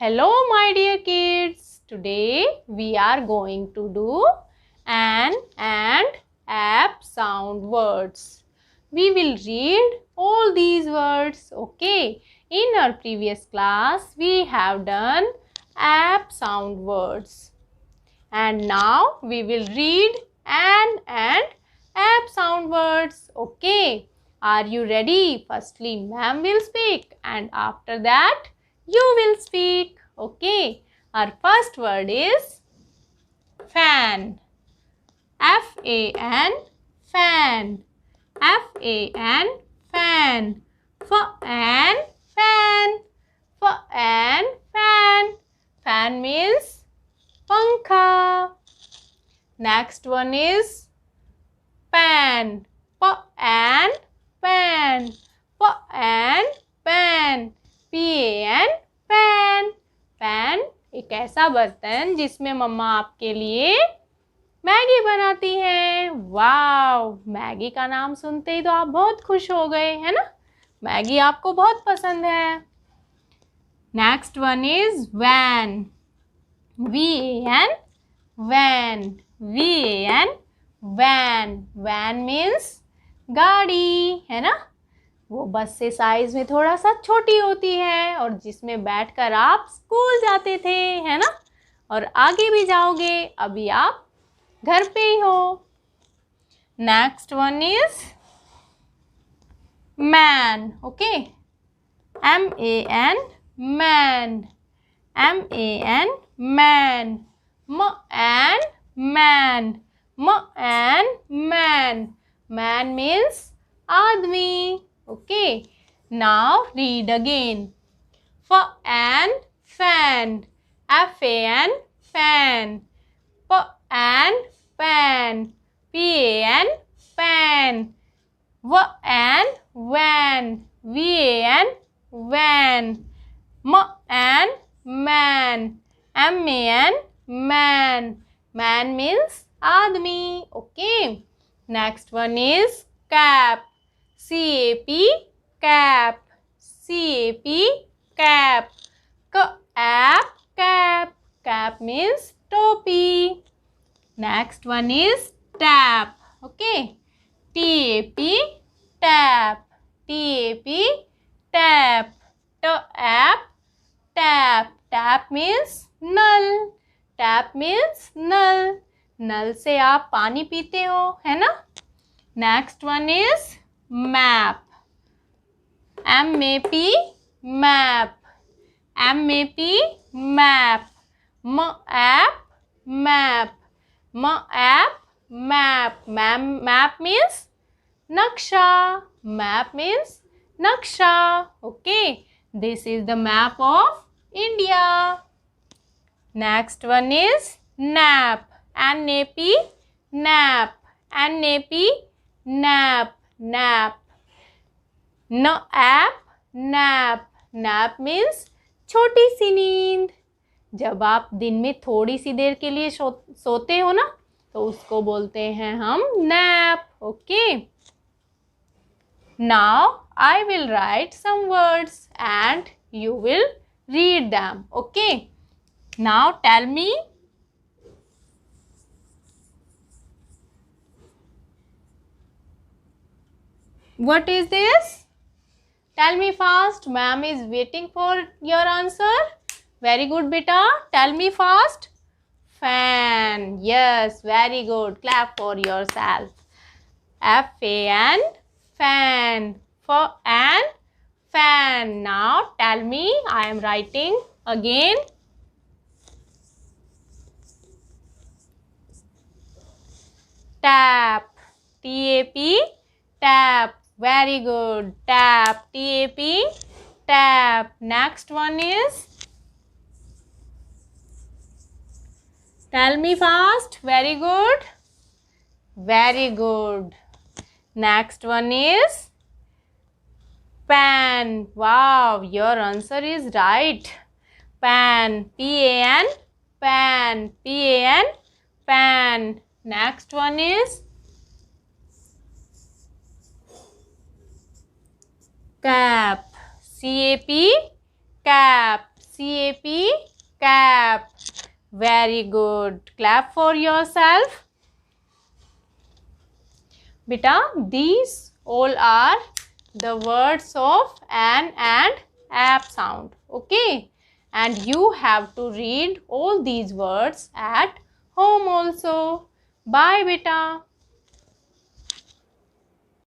Hello my dear kids. Today we are going to do an and app sound words. We will read all these words. Okay. In our previous class we have done app sound words. And now we will read an and app sound words. Okay. Are you ready? Firstly, ma'am will speak and after that you will speak. Okay. Our first word is fan. F-A-N, fan. F-A-N, fan. F-A-N, fan. F-A-N, fan. Fan means pankha. Next one is pan. P-A-N, pan. P-A-N, pan. P-A-N, pan. Pan एक ऐसा बर्तन जिसमें मम्मा आपके लिए Maggi बनाती हैं। वाव, Maggi का नाम सुनते ही तो आप बहुत खुश हो गए, है ना? मैगी आपको बहुत पसंद है। Next one is van. V-A-N, van. V-A-N, van. Van means गाड़ी, है ना? वो बस से साइज में थोड़ा सा छोटी होती है और जिसमें बैठकर आप स्कूल जाते थे, है ना? और आगे भी जाओगे, अभी आप घर पे ही हो। Next one is man. Okay, M-A-N, man. M-A-N, man. M-A-N, man. M-A-N, man. Man means आदमी। Okay, now read again. F-A-N, fan. F-A-N, fan. P-A-N, pan. P-A-N, pan. V-A-N, van. V-A-N, van. M-A-N, man. M-A-N, man. Man means आदमी. Okay. Next one is cap. C-A-P, cap. C-A-P, cap. Cap, cap. Cap means topi. Next one is tap. Okay. T-A-P, tap. T-A-P, tap. Tap, tap. Tap means null. Tap means नल. नल से आप पानी पीते हो, है ना? Next one is map. M-A-P, map. M-A-P, map. M-A-P, map. M-A-P, map. Map means naksha. Map means naksha. Okay, this is the map of India. Next one is nap. N-A-P, nap. N-A-P, nap. Nap. Nap, nap. Nap means छोटी सी नींद। जब आप दिन में थोड़ी सी देर के लिए सोते हो ना, तो उसको बोलते हैं हम nap. Okay, now I will write some words and you will read them. Okay, now tell me what is this? Tell me fast. Ma'am is waiting for your answer. Very good, beta. Tell me fast. Fan. Yes, very good. Clap for yourself. F-A-N, fan. F-A-N, fan. Now tell me. I am writing again. Tap. T-A-P, tap. Very good. Tap. T-A-P, tap. Next one is, tell me fast. Very good. Very good. Next one is pan. Wow, your answer is right. Pan. P-A-N, pan. P-A-N, pan. Next one is cap. C-A-P, cap. C-A-P, cap. Very good. Clap for yourself. Beta, these all are the words of an and app sound. Okay. And you have to read all these words at home also. Bye, beta.